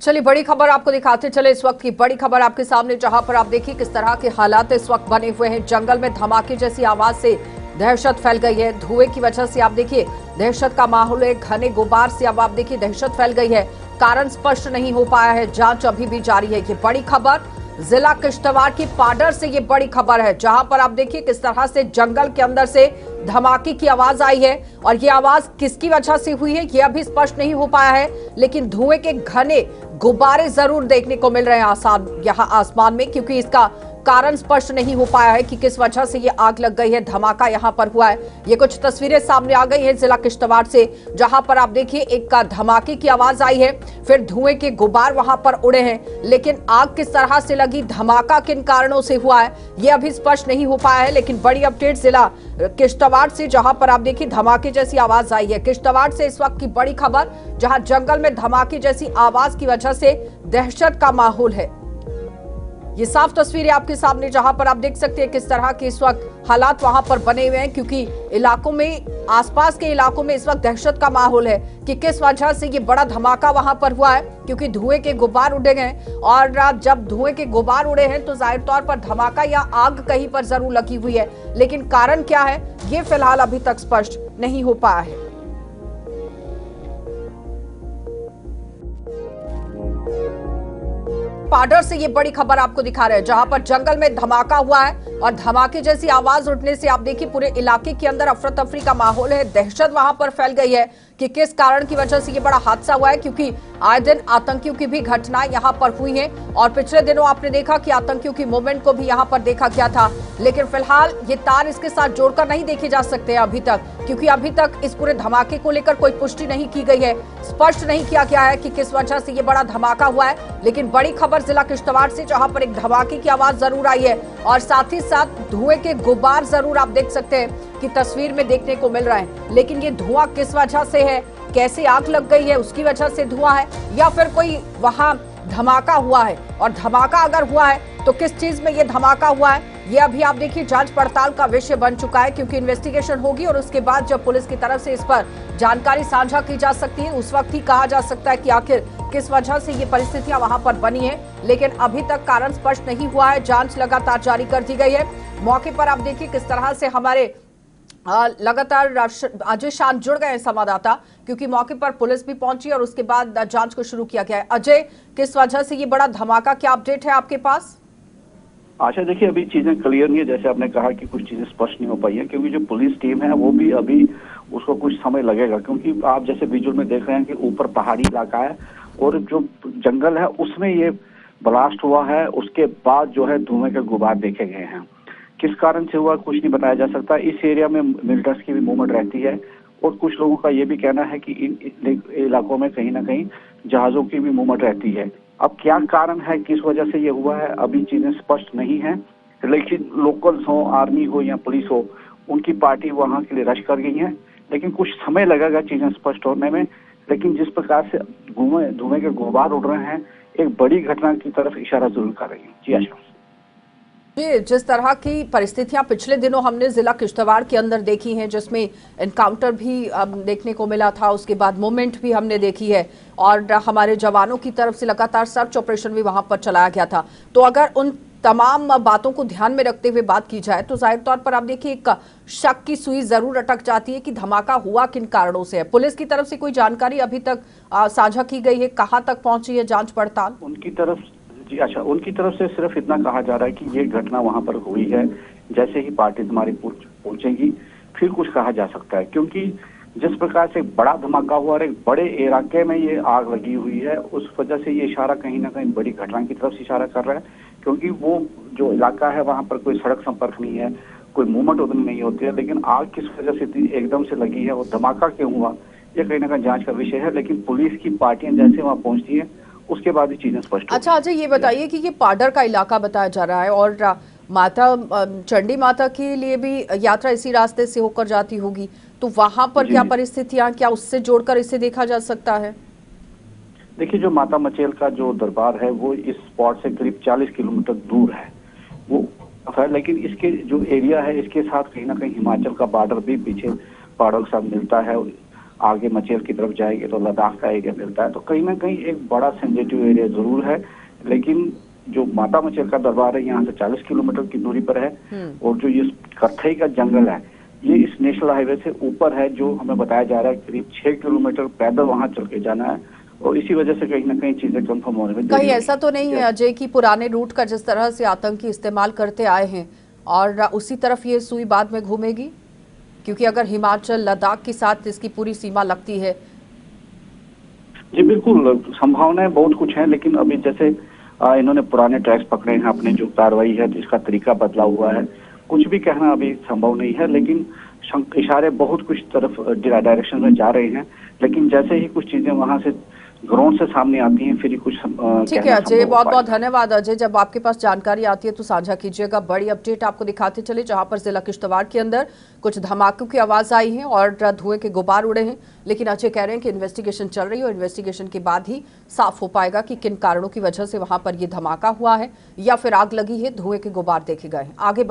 चलिए बड़ी खबर आपको दिखाते चले। इस वक्त की बड़ी खबर आपके सामने, जहां पर आप देखिए किस तरह के हालात इस वक्त बने हुए हैं। जंगल में धमाके जैसी आवाज से दहशत फैल गई है। धुएं की वजह से आप देखिए दहशत का माहौल है। घने गुबार से अब आप देखिए दहशत फैल गई है। कारण स्पष्ट नहीं हो पाया है, जांच अभी भी जारी है। ये बड़ी खबर जिला किश्तवाड़ की पाडर से ये बड़ी खबर है, जहां पर आप देखिए किस तरह से जंगल के अंदर से धमाके की आवाज आई है। और ये आवाज किसकी वजह से हुई है ये अभी स्पष्ट नहीं हो पाया है, लेकिन धुएं के घने गुब्बारे जरूर देखने को मिल रहे हैं यहाँ आसमान में, क्योंकि इसका कारण स्पष्ट नहीं हो पाया है कि किस वजह से ये आग लग गई है, धमाका यहाँ पर हुआ है। ये कुछ तस्वीरें सामने आ गई हैं जिला किश्तवाड़ से, जहां पर आप देखिए एक का धमाके की आवाज आई है, फिर धुएं के गुब्बार वहां पर उड़े हैं। लेकिन आग किस तरह से लगी, धमाका किन कारणों से हुआ है ये अभी स्पष्ट नहीं हो पाया है। लेकिन बड़ी अपडेट जिला किश्तवाड़ से, जहां पर आप देखिए धमाके जैसी आवाज आई है। किश्तवाड़ से इस वक्त की बड़ी खबर, जहां जंगल में धमाके जैसी आवाज की वजह से दहशत का माहौल है। ये साफ तस्वीरें आपके सामने, जहां पर आप देख सकते हैं किस तरह के इस वक्त हालात वहां पर बने हुए हैं, क्योंकि इलाकों में, आसपास के इलाकों में इस वक्त दहशत का माहौल है कि किस वजह से ये बड़ा धमाका वहां पर हुआ है। क्योंकि धुएं के गुब्बार उड़े गए, और जब धुएं के गुब्बार उड़े हैं तो जाहिर तौर पर धमाका या आग कहीं पर जरूर लगी हुई है। लेकिन कारण क्या है ये फिलहाल अभी तक स्पष्ट नहीं हो पाया है। पाडर से ये बड़ी खबर आपको दिखा रहे हैं, जहां पर जंगल में धमाका हुआ है और धमाके जैसी आवाज उठने से आप देखिए पूरे इलाके के अंदर अफरा तफरी का माहौल है। दहशत वहां पर फैल गई है कि किस कारण की वजह से ये बड़ा हादसा हुआ है, क्योंकि आए दिन आतंकियों की भी घटनाएं यहां पर हुई हैं। और पिछले दिनों आपने देखा कि आतंकियों की मूवमेंट को भी यहां पर देखा गया था। लेकिन फिलहाल ये तार इसके साथ जोड़कर नहीं देखे जा सकते अभी तक, क्योंकि अभी तक इस पूरे धमाके को लेकर कोई पुष्टि नहीं की गई है, स्पष्ट नहीं किया गया है कि किस वजह से ये बड़ा धमाका हुआ है। लेकिन बड़ी खबर जिला किश्तवाड़ से, जहां पर एक धमाके की आवाज जरूर आई है और साथ ही साथ धुएं के गुब्बार जरूर आप देख सकते हैं कि तस्वीर में देखने को मिल रहा है। लेकिन ये धुआं किस वजह से है, कैसे आग लग गई है उसकी वजह से धुआं है, या फिर कोई वहां धमाका हुआ है, और धमाका अगर हुआ है तो किस चीज में ये धमाका हुआ है ये अभी आप देखिए जांच पड़ताल का विषय बन चुका है। क्योंकि इन्वेस्टिगेशन होगी और उसके बाद जब पुलिस की तरफ से इस पर जानकारी साझा की जा सकती है, उस वक्त ही कहा जा सकता है कि आखिर किस वजह से ये परिस्थितियां वहां पर बनी है। लेकिन अभी तक कारण स्पष्ट नहीं हुआ है, जांच लगातार जारी कर दी गई है। मौके पर आप देखिए किस तरह से हमारे लगातार अजय शांत जुड़ गए हैं संवाददाता, क्योंकि मौके पर पुलिस भी पहुंची और उसके बाद जांच को शुरू किया गया है। अजय, किस वजह से ये बड़ा धमाका, क्या अपडेट है आपके पास? आशा, देखिए अभी चीजें क्लियर नहीं है। जैसे आपने कहा कि कुछ चीजें स्पष्ट नहीं हो पाई है, क्योंकि जो पुलिस टीम है वो भी अभी उसको कुछ समय लगेगा, क्योंकि आप जैसे विजुअल में देख रहे हैं कि ऊपर पहाड़ी इलाका है और जो जंगल है उसमें ये ब्लास्ट हुआ है। उसके बाद जो है धुएं के गुबार देखे गए हैं। किस कारण से हुआ कुछ नहीं बताया जा सकता। इस एरिया में मिलिटेंट्स की भी मूवमेंट रहती है और कुछ लोगों का ये भी कहना है कि इन इलाकों में कहीं ना कहीं जहाजों की भी मूवमेंट रहती है। अब क्या कारण है, किस वजह से ये हुआ है, अभी चीजें स्पष्ट नहीं है। लेकिन लोकल्स हो, आर्मी हो या पुलिस हो, उनकी पार्टी वहां के लिए रश कर गई है। लेकिन कुछ समय लगेगा चीजें स्पष्ट होने में। लेकिन जिस प्रकार से धुएं के गुबार उड़ रहे हैं, एक बड़ी घटना की तरफ इशारा जरूर कर रही है। जी आशा। जिस तरह की परिस्थितियां पिछले दिनों हमने जिला किश्तवाड़ के अंदर देखी हैं, जिसमें एनकाउंटर भी देखने को मिला था, उसके बाद मूवमेंट भी हमने देखी है और हमारे जवानों की तरफ से लगातार सर्च ऑपरेशन भी वहां पर चलाया गया था। तो अगर उन तमाम बातों को ध्यान में रखते हुए बात की जाए तो जाहिर तौर पर आप देखिए एक शक की सुई जरूर अटक जाती है कि धमाका हुआ किन कारणों से है। पुलिस की तरफ से कोई जानकारी अभी तक साझा की गई है, कहाँ तक पहुंची है जांच पड़ताल? उनकी तरफ जी अच्छा, उनकी तरफ से सिर्फ इतना कहा जा रहा है कि ये घटना वहां पर हुई है। जैसे ही पार्टी हमारी पहुंचेगी फिर कुछ कहा जा सकता है, क्योंकि जिस प्रकार से बड़ा धमाका हुआ और एक बड़े इलाके में ये आग लगी हुई है, उस वजह से ये इशारा कहीं ना कहीं बड़ी घटना की तरफ से इशारा कर रहा है। क्योंकि वो जो इलाका है वहां पर कोई सड़क संपर्क नहीं है, कोई मूवमेंट उतनी नहीं होती है। लेकिन आग किस वजह से एकदम से लगी है और धमाका क्यों हुआ, ये कहीं ना कहीं जांच का विषय है। लेकिन पुलिस की पार्टियां जैसे वहां पहुंचती है उसके बाद ही चीजें स्पष्ट। अच्छा अजय, ये बताइए कि ये पाडर का इलाका बताया जा रहा है और माता चंडी माता के लिए भी यात्रा इसी रास्ते से होकर जाती होगी, तो वहां पर क्या परिस्थितियां, क्या उससे जोड़कर इसे देखा जा सकता है? देखिए, जो माता मचेल का जो दरबार है वो इस स्पॉट से करीब 40 किलोमीटर दूर है वो है। लेकिन इसके जो एरिया है इसके साथ कहीं ना कहीं हिमाचल का बॉर्डर भी पीछे पहाड़ों के साथ मिलता है। आगे मचेल की तरफ जाएंगे तो लद्दाख का एरिया मिलता है। तो कहीं ना कहीं एक बड़ा सेंसिटिव एरिया जरूर है, लेकिन जो माता मचेल का दरबार है यहाँ से 40 किलोमीटर की दूरी पर है। और जो ये कर्थई का जंगल है ये इस नेशनल हाईवे से ऊपर है, जो हमें बताया जा रहा है करीब 6 किलोमीटर पैदल वहां चल के जाना है। और इसी वजह से कहीं ना कहीं चीजें कंफर्म होने में कहीं ऐसा तो नहीं है अजय कि पुराने रूट का जिस तरह से आतंकी इस्तेमाल करते आए हैं और उसी तरफ ये सुई बाद में घूमेगी, क्योंकि अगर हिमाचल लद्दाख के साथ इसकी पूरी सीमा लगती है। जी बिल्कुल, संभावनाएं बहुत कुछ हैं, लेकिन अभी जैसे इन्होंने पुराने ट्रैक्स पकड़े हैं, अपने जो कार्रवाई है जिसका तरीका बदला हुआ है, कुछ भी कहना अभी संभव नहीं है। लेकिन इशारे बहुत कुछ तरफ डायरेक्शन में जा रहे हैं, लेकिन जैसे ही कुछ चीजें वहां से ग्राउंड से सामने आती हैं फिर ही कुछ ठीक है अजय, बहुत बहुत धन्यवाद अजय। जब आपके पास जानकारी आती है तो साझा कीजिएगा। बड़ी अपडेट आपको दिखाते चले जहां पर जिला किश्तवाड़ के अंदर कुछ धमाकों की आवाज आई है और धुएं के गुब्बार उड़े हैं, लेकिन अजय कह रहे हैं कि इन्वेस्टिगेशन चल रही है और इन्वेस्टिगेशन के बाद ही साफ हो पाएगा कि किन कारणों की वजह से वहां पर ये धमाका हुआ है या फिर आग लगी है, धुएं के गुब्बार देखे गए हैं। आगे बढ़